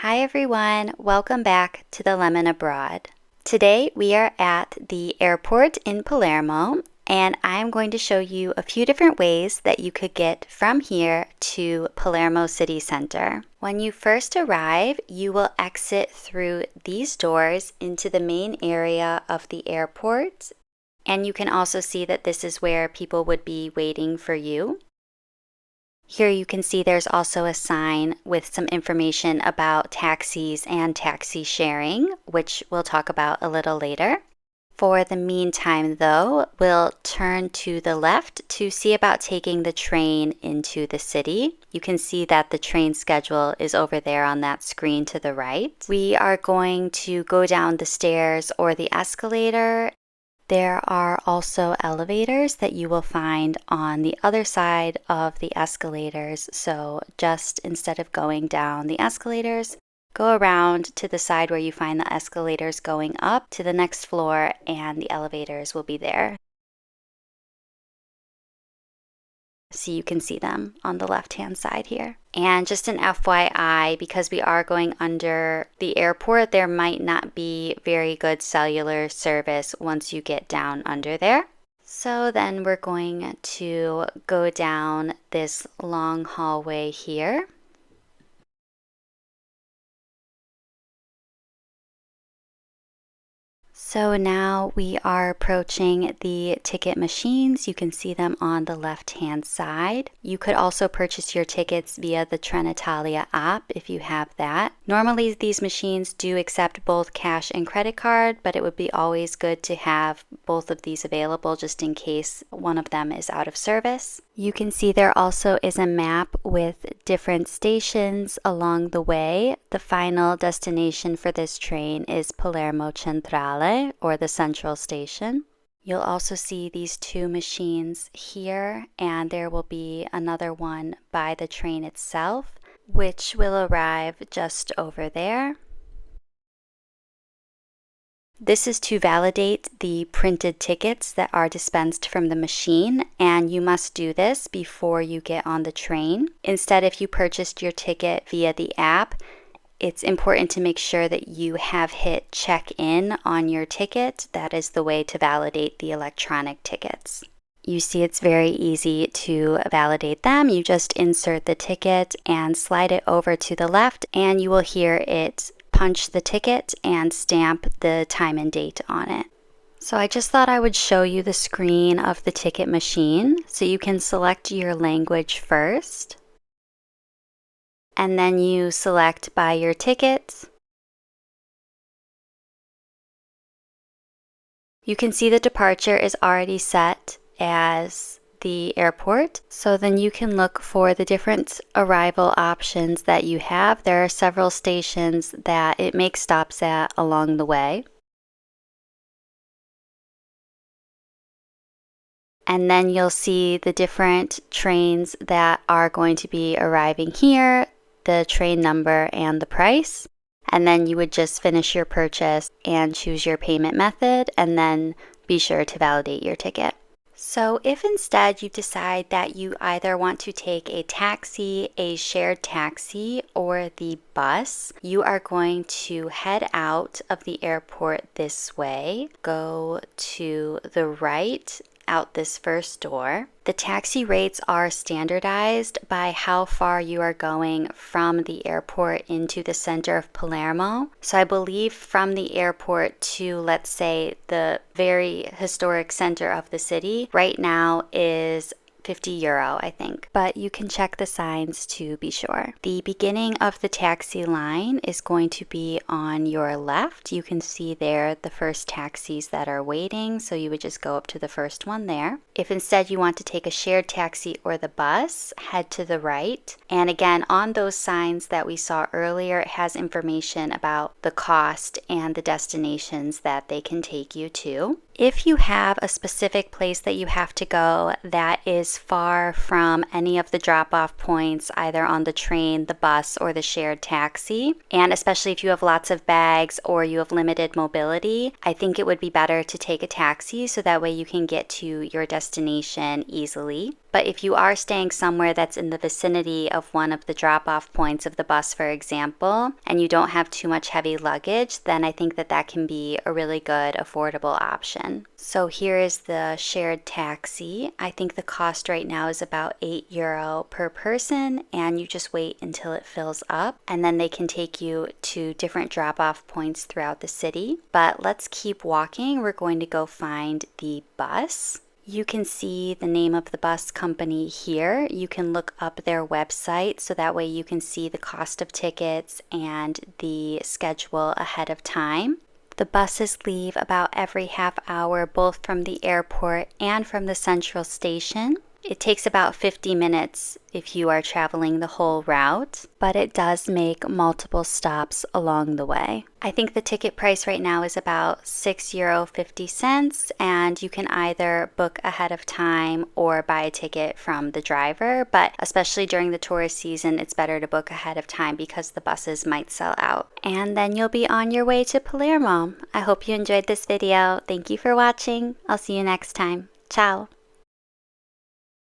Hi everyone, welcome back to the Lemon Abroad. Today we are at the airport in Palermo and I'm going to show you a few different ways that you could get from here to Palermo City Center. When you first arrive, you will exit through these doors into the main area of the airport, and you can also see that this is where people would be waiting for you. Here you can see there's also a sign with some information about taxis and taxi sharing, which we'll talk about a little later. For the meantime, though, we'll turn to the left to see about taking the train into the city. You can see that the train schedule is over there on that screen to the right. We are going to go down the stairs or the escalator. There are also elevators that you will find on the other side of the escalators. So just instead of going down the escalators, go around to the side where you find the escalators going up to the next floor, and the elevators will be there. So you can see them on the left-hand side here. And just an FYI, because we are going under the airport, there might not be very good cellular service once you get down under there. So then we're going to go down this long hallway here. So now we are approaching the ticket machines. You can see them on the left-hand side. You could also purchase your tickets via the Trenitalia app if you have that. Normally these machines do accept both cash and credit card, but it would be always good to have both of these available just in case one of them is out of service. You can see there also is a map with different stations along the way. The final destination for this train is Palermo Centrale, or the central station. You'll also see these two machines here, and there will be another one by the train itself, which will arrive just over there. This is to validate the printed tickets that are dispensed from the machine, and you must do this before you get on the train. Instead, if you purchased your ticket via the app, it's important to make sure that you have hit check-in on your ticket. That is the way to validate the electronic tickets. You see it's very easy to validate them. You just insert the ticket and slide it over to the left, and you will hear it punch the ticket and stamp the time and date on it. So I just thought I would show you the screen of the ticket machine. So you can select your language first, and then you select buy your ticket. You can see the departure is already set as the airport, so then you can look for the different arrival options that you have. There are several stations that it makes stops at along the way. And then you'll see the different trains that are going to be arriving here, the train number and the price. And then you would just finish your purchase and choose your payment method, and then be sure to validate your ticket. So if instead you decide that you either want to take a taxi, a shared taxi, or the bus, you are going to head out of the airport this way, go to the right, out this first door. The taxi rates are standardized by how far you are going from the airport into the center of Palermo. So I believe from the airport to, let's say, the very historic center of the city right now is €50, I think, but you can check the signs to be sure. The beginning of the taxi line is going to be on your left. You can see there the first taxis that are waiting, so you would just go up to the first one there. If instead you want to take a shared taxi or the bus, head to the right. And again, on those signs that we saw earlier, it has information about the cost and the destinations that they can take you to. If you have a specific place that you have to go that is far from any of the drop-off points, either on the train, the bus, or the shared taxi, and especially if you have lots of bags or you have limited mobility, I think it would be better to take a taxi so that way you can get to your destination easily. But But if you are staying somewhere that's in the vicinity of one of the drop-off points of the bus, for example, and you don't have too much heavy luggage, then I think that that can be a really good affordable option. So here is the shared taxi. I think the cost right now is about €8 per person, and you just wait until it fills up, and then they can take you to different drop-off points throughout the city. But let's keep walking. We're going to go find the bus. You can see the name of the bus company here. You can look up their website so that way you can see the cost of tickets and the schedule ahead of time. The buses leave about every half hour, both from the airport and from the central station. It takes about 50 minutes if you are traveling the whole route, but it does make multiple stops along the way. I think the ticket price right now is about €6.50, and you can either book ahead of time or buy a ticket from the driver, but especially during the tourist season, it's better to book ahead of time because the buses might sell out. And then you'll be on your way to Palermo. I hope you enjoyed this video. Thank you for watching. I'll see you next time. Ciao!